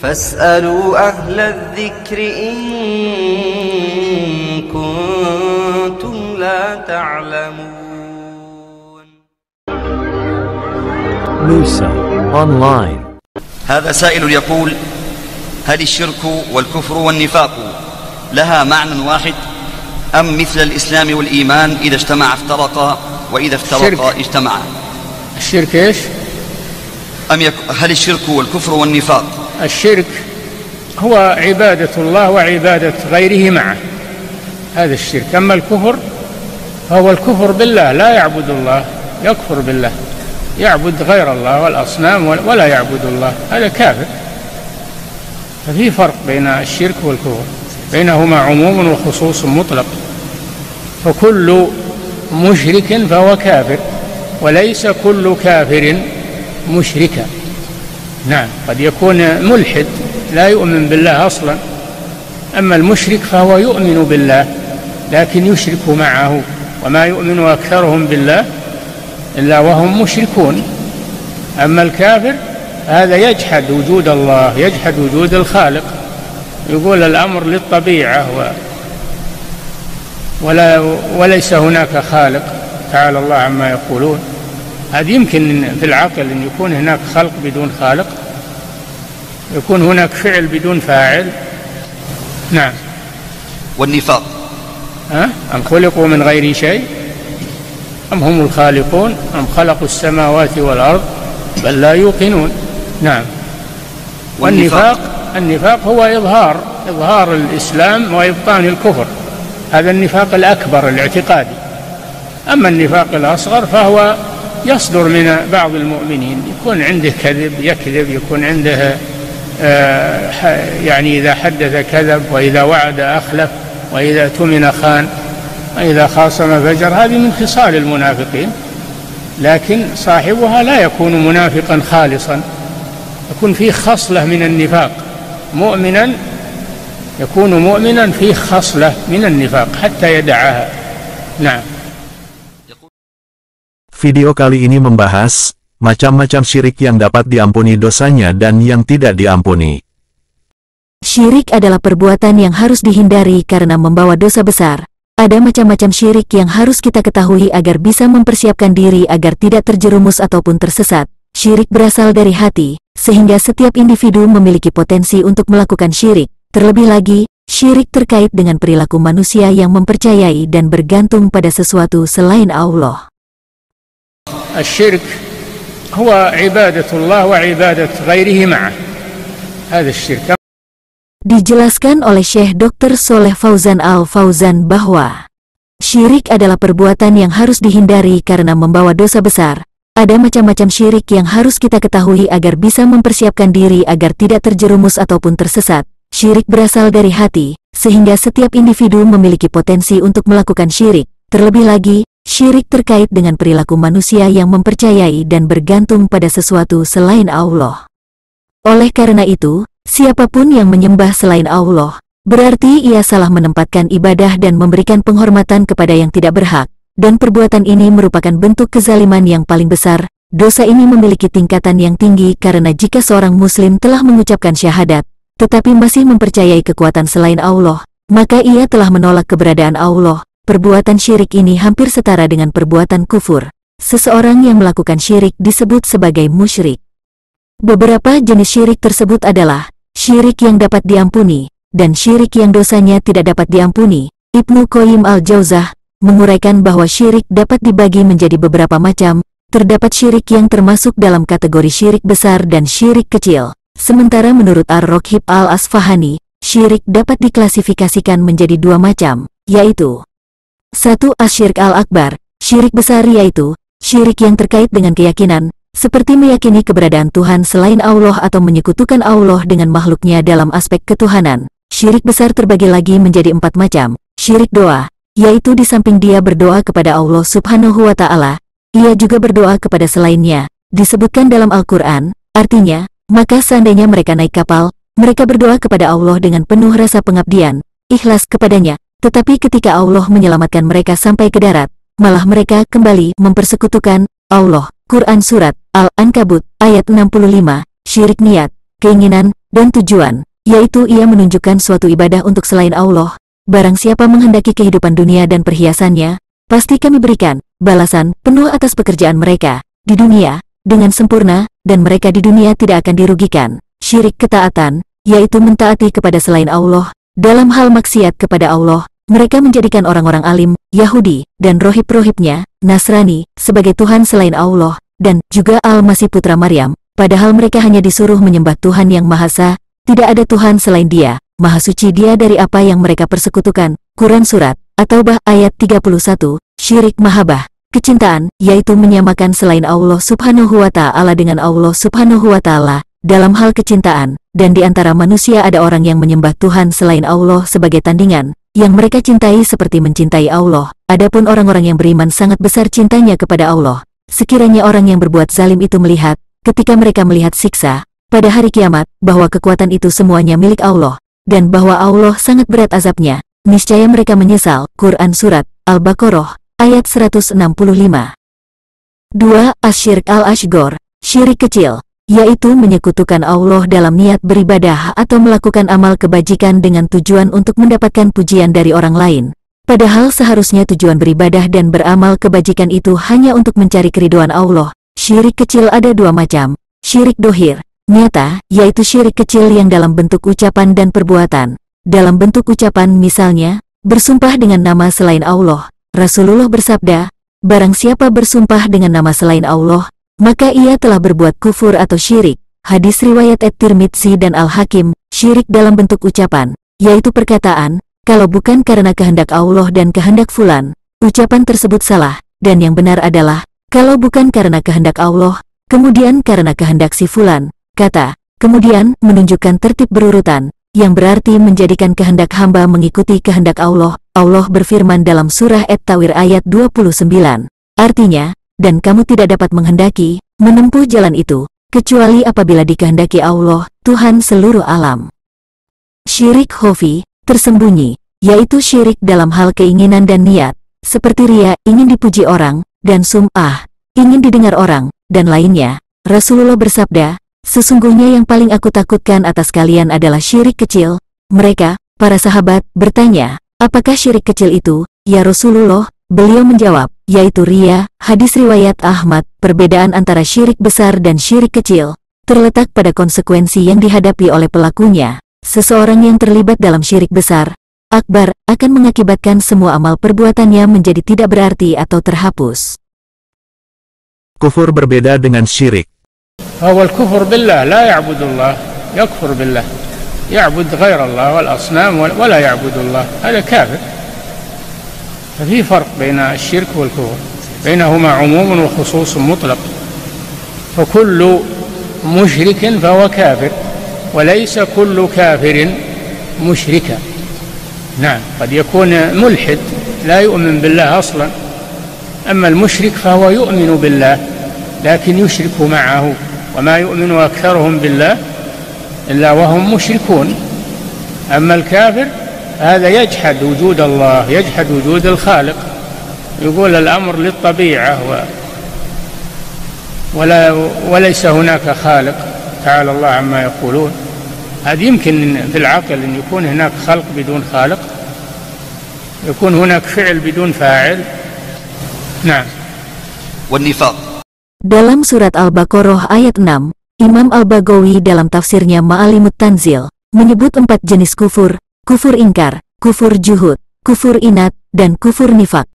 فاسألوا أهل الذكر إن كنتم لا تعلمون. موسى أونلاين. هذا سائل يقول: هل الشرك والكفر والنفاق لها معنى واحد أم مثل الإسلام والإيمان إذا اجتمع افترقا وإذا افترقا اجتمعا؟ الشرك إيش؟ هل الشرك والكفر والنفاق؟ الشرك هو عبادة الله وعبادة غيره معه، هذا الشرك. أما الكفر فهو الكفر بالله، لا يعبد الله، يكفر بالله، يعبد غير الله والأصنام ولا يعبد الله، هذا كافر. ففي فرق بين الشرك والكفر، بينهما عموم وخصوص مطلق. فكل مشرك فهو كافر، وليس كل كافر مشركا. نعم، قد يكون ملحد لا يؤمن بالله أصلا، أما المشرك فهو يؤمن بالله لكن يشرك معه، وما يؤمن أكثرهم بالله إلا وهم مشركون. أما الكافر هذا يجحد وجود الله، يجحد وجود الخالق، يقول الأمر للطبيعة وليس هناك خالق، تعالى الله عما يقولون. هذا يمكن في العقل أن يكون هناك خلق بدون خالق، يكون هناك فعل بدون فاعل. نعم. والنفاق أم خلقوا من غير شيء أم هم الخالقون أم خلقوا السماوات والأرض بل لا يوقنون. نعم. والنفاق هو إظهار الإسلام وإبطان الكفر، هذا النفاق الأكبر الاعتقادي. أما النفاق الأصغر فهو يصدر من بعض المؤمنين، يكون عنده كذب يكذب، يكون عنده يعني إذا حدث كذب، وإذا وعد أخلف، وإذا اؤتمن خان، وإذا خاصم فجر. هذه من خصال المنافقين، لكن صاحبها لا يكون منافقا خالصا، يكون فيه خصلة من النفاق. مؤمنا يكون مؤمنا فيه خصلة من النفاق حتى يدعها. نعم. Video kali ini membahas macam-macam syirik yang dapat diampuni dosanya dan yang tidak diampuni. Syirik adalah perbuatan yang harus dihindari karena membawa dosa besar. Ada macam-macam syirik yang harus kita ketahui agar bisa mempersiapkan diri agar tidak terjerumus ataupun tersesat. Syirik berasal dari hati, sehingga setiap individu memiliki potensi untuk melakukan syirik. Terlebih lagi, syirik terkait dengan perilaku manusia yang mempercayai dan bergantung pada sesuatu selain Allah. الشرك هو عبادة الله وعبادة غيره معه، هذا الشرك. Dijelaskan oleh Syekh Dr. Sholeh Fauzan Al-Fauzan bahwa syirik adalah perbuatan yang harus dihindari karena membawa dosa besar. Ada macam-macam syirik yang harus kita ketahui agar bisa mempersiapkan diri agar tidak terjerumus ataupun tersesat. Syirik berasal dari hati, sehingga setiap individu memiliki potensi untuk melakukan syirik. Terlebih lagi, syirik terkait dengan perilaku manusia yang mempercayai dan bergantung pada sesuatu selain Allah. Oleh karena itu, siapapun yang menyembah selain Allah, berarti ia salah menempatkan ibadah dan memberikan penghormatan kepada yang tidak berhak, dan perbuatan ini merupakan bentuk kezaliman yang paling besar. Dosa ini memiliki tingkatan yang tinggi karena jika seorang muslim telah mengucapkan syahadat, tetapi masih mempercayai kekuatan selain Allah, maka ia telah menolak keberadaan Allah. Perbuatan syirik ini hampir setara dengan perbuatan kufur. Seseorang yang melakukan syirik disebut sebagai musyrik. Beberapa jenis syirik tersebut adalah syirik yang dapat diampuni dan syirik yang dosanya tidak dapat diampuni. Ibnu Qayyim al-Jauzah menguraikan bahwa syirik dapat dibagi menjadi beberapa macam. Terdapat syirik yang termasuk dalam kategori syirik besar dan syirik kecil. Sementara menurut Ar-Raghib al-Asfahani, syirik dapat diklasifikasikan menjadi dua macam, yaitu 1. Asyirk al-akbar, syirik besar yaitu syirik yang terkait dengan keyakinan, seperti meyakini keberadaan Tuhan selain Allah atau menyekutukan Allah dengan makhluknya dalam aspek ketuhanan. Syirik besar terbagi lagi menjadi 4 macam. Syirik doa, yaitu di samping dia berdoa kepada Allah Subhanahu wa Ta'ala, ia juga berdoa kepada selainnya. Disebutkan dalam Al-Quran, artinya, maka seandainya mereka naik kapal, mereka berdoa kepada Allah dengan penuh rasa pengabdian, ikhlas kepadanya. Tetapi ketika Allah menyelamatkan mereka sampai ke darat, malah mereka kembali mempersekutukan Allah. Quran Surat Al-Ankabut ayat 65. Syirik niat, keinginan, dan tujuan, yaitu ia menunjukkan suatu ibadah untuk selain Allah. Barang siapa menghendaki kehidupan dunia dan perhiasannya, pasti kami berikan balasan penuh atas pekerjaan mereka di dunia dengan sempurna, dan mereka di dunia tidak akan dirugikan. Syirik ketaatan, yaitu mentaati kepada selain Allah. Dalam hal maksiat kepada Allah, mereka menjadikan orang-orang alim, Yahudi, dan rohib-rohibnya, Nasrani, sebagai Tuhan selain Allah, dan juga Al-Masih putra Maryam, padahal mereka hanya disuruh menyembah Tuhan yang Maha Esa, tidak ada Tuhan selain Dia, Maha Suci Dia dari apa yang mereka persekutukan. Quran Surat At-Taubah ayat 31, Syirik Mahabbah, kecintaan, yaitu menyamakan selain Allah Subhanahu wa Ta'ala dengan Allah Subhanahu wa Ta'ala dalam hal kecintaan, dan di antara manusia ada orang yang menyembah Tuhan selain Allah sebagai tandingan, yang mereka cintai seperti mencintai Allah. Adapun orang-orang yang beriman sangat besar cintanya kepada Allah. Sekiranya orang yang berbuat zalim itu melihat, ketika mereka melihat siksa pada hari kiamat, bahwa kekuatan itu semuanya milik Allah, dan bahwa Allah sangat berat azabnya, niscaya mereka menyesal. Quran Surat Al-Baqarah ayat 165. 2. Asyirk al-ashghar, syirik kecil, yaitu menyekutukan Allah dalam niat beribadah atau melakukan amal kebajikan dengan tujuan untuk mendapatkan pujian dari orang lain. Padahal seharusnya tujuan beribadah dan beramal kebajikan itu hanya untuk mencari keridhaan Allah. Syirik kecil ada dua macam. Syirik dohir, nyata, yaitu syirik kecil yang dalam bentuk ucapan dan perbuatan. Dalam bentuk ucapan misalnya, bersumpah dengan nama selain Allah. Rasulullah bersabda, barang siapa bersumpah dengan nama selain Allah, maka ia telah berbuat kufur atau syirik. Hadis riwayat At-Tirmidzi dan Al-Hakim. Syirik dalam bentuk ucapan, yaitu perkataan, kalau bukan karena kehendak Allah dan kehendak fulan, ucapan tersebut salah, dan yang benar adalah, kalau bukan karena kehendak Allah, kemudian karena kehendak si fulan, kata, kemudian menunjukkan tertib berurutan, yang berarti menjadikan kehendak hamba mengikuti kehendak Allah. Allah berfirman dalam surah At-Tawir ayat 29. Artinya, dan kamu tidak dapat menghendaki, menempuh jalan itu, kecuali apabila dikehendaki Allah, Tuhan seluruh alam. Syirik khafi, tersembunyi, yaitu syirik dalam hal keinginan dan niat, seperti riya, ingin dipuji orang, dan sum'ah, ingin didengar orang, dan lainnya. Rasulullah bersabda, sesungguhnya yang paling aku takutkan atas kalian adalah syirik kecil. Mereka, para sahabat, bertanya, apakah syirik kecil itu, ya Rasulullah? Beliau menjawab, yaitu riya. Hadis riwayat Ahmad. Perbedaan antara syirik besar dan syirik kecil terletak pada konsekuensi yang dihadapi oleh pelakunya. Seseorang yang terlibat dalam syirik besar, akbar, akan mengakibatkan semua amal perbuatannya menjadi tidak berarti atau terhapus. Kufur berbeda dengan syirik. هو الكفر بالله لا يعبد الله يكفر بالله يعبد غير الله والأصنام ولا يعبد الله هذا كافر. ففي فرق بين الشرك والكفر بينهما عموم وخصوص مطلق فكل مشرك فهو كافر وليس كل كافر مشركا. نعم قد يكون ملحد لا يؤمن بالله أصلا أما المشرك فهو يؤمن بالله لكن يشرك معه وما يؤمن أكثرهم بالله إلا وهم مشركون. أما الكافر هذا يجحد وجود الله يجحد وجود الخالق يقول الأمر للطبيعة وليس هناك خالق تعالى الله عما يقولون. هذا يمكن في العقل أن يكون هناك خلق بدون خالق يكون هناك فعل بدون فاعل. نعم. والنفاق. Dalam surat Al-Baqarah ayat 6, Imam Al-Baghawi dalam tafsirnya Ma'alimut Tanzil menyebut 4 jenis kufur: kufur ingkar, kufur juhud, kufur inat, dan kufur nifak.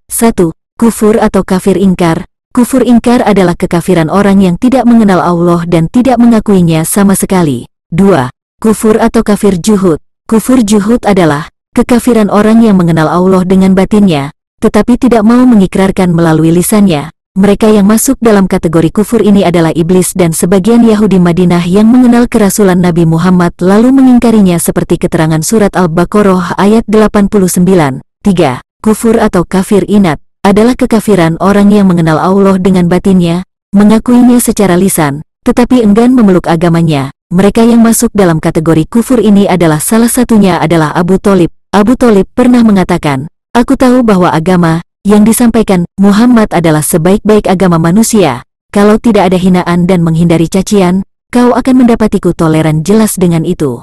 1. Kufur atau kafir ingkar. Kufur ingkar adalah kekafiran orang yang tidak mengenal Allah dan tidak mengakuinya sama sekali. 2. Kufur atau kafir juhud. Kufur juhud adalah kekafiran orang yang mengenal Allah dengan batinnya, tetapi tidak mau mengikrarkan melalui lisannya. Mereka yang masuk dalam kategori kufur ini adalah iblis dan sebagian Yahudi Madinah yang mengenal kerasulan Nabi Muhammad lalu mengingkarinya seperti keterangan surat Al-Baqarah ayat 89. 3. Kufur atau kafir inat adalah kekafiran orang yang mengenal Allah dengan batinnya, mengakuinya secara lisan, tetapi enggan memeluk agamanya. Mereka yang masuk dalam kategori kufur ini adalah salah satunya adalah Abu Thalib. Abu Thalib pernah mengatakan, aku tahu bahwa agama yang disampaikan Muhammad adalah sebaik-baik agama manusia. Kalau tidak ada hinaan dan menghindari cacian, kau akan mendapatiku toleran jelas dengan itu.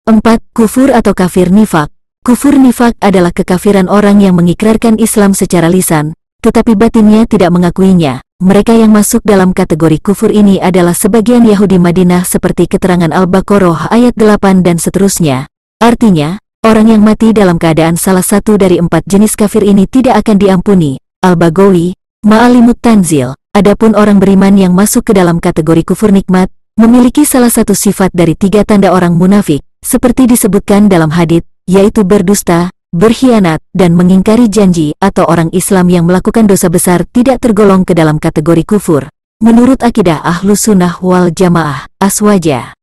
4. Kufur atau kafir nifak. Kufur nifak adalah kekafiran orang yang mengikrarkan Islam secara lisan, tetapi batinnya tidak mengakuinya. Mereka yang masuk dalam kategori kufur ini adalah sebagian Yahudi Madinah seperti keterangan Al-Baqarah ayat 8 dan seterusnya. Artinya, orang yang mati dalam keadaan salah satu dari 4 jenis kafir ini tidak akan diampuni. Al-Baghawi, Ma'alimut Tanzil. Adapun orang beriman yang masuk ke dalam kategori kufur nikmat, memiliki salah satu sifat dari 3 tanda orang munafik, seperti disebutkan dalam hadits, yaitu berdusta, berkhianat, dan mengingkari janji. Atau orang Islam yang melakukan dosa besar tidak tergolong ke dalam kategori kufur. Menurut akidah Ahlus Sunnah wal Jamaah, Aswaja.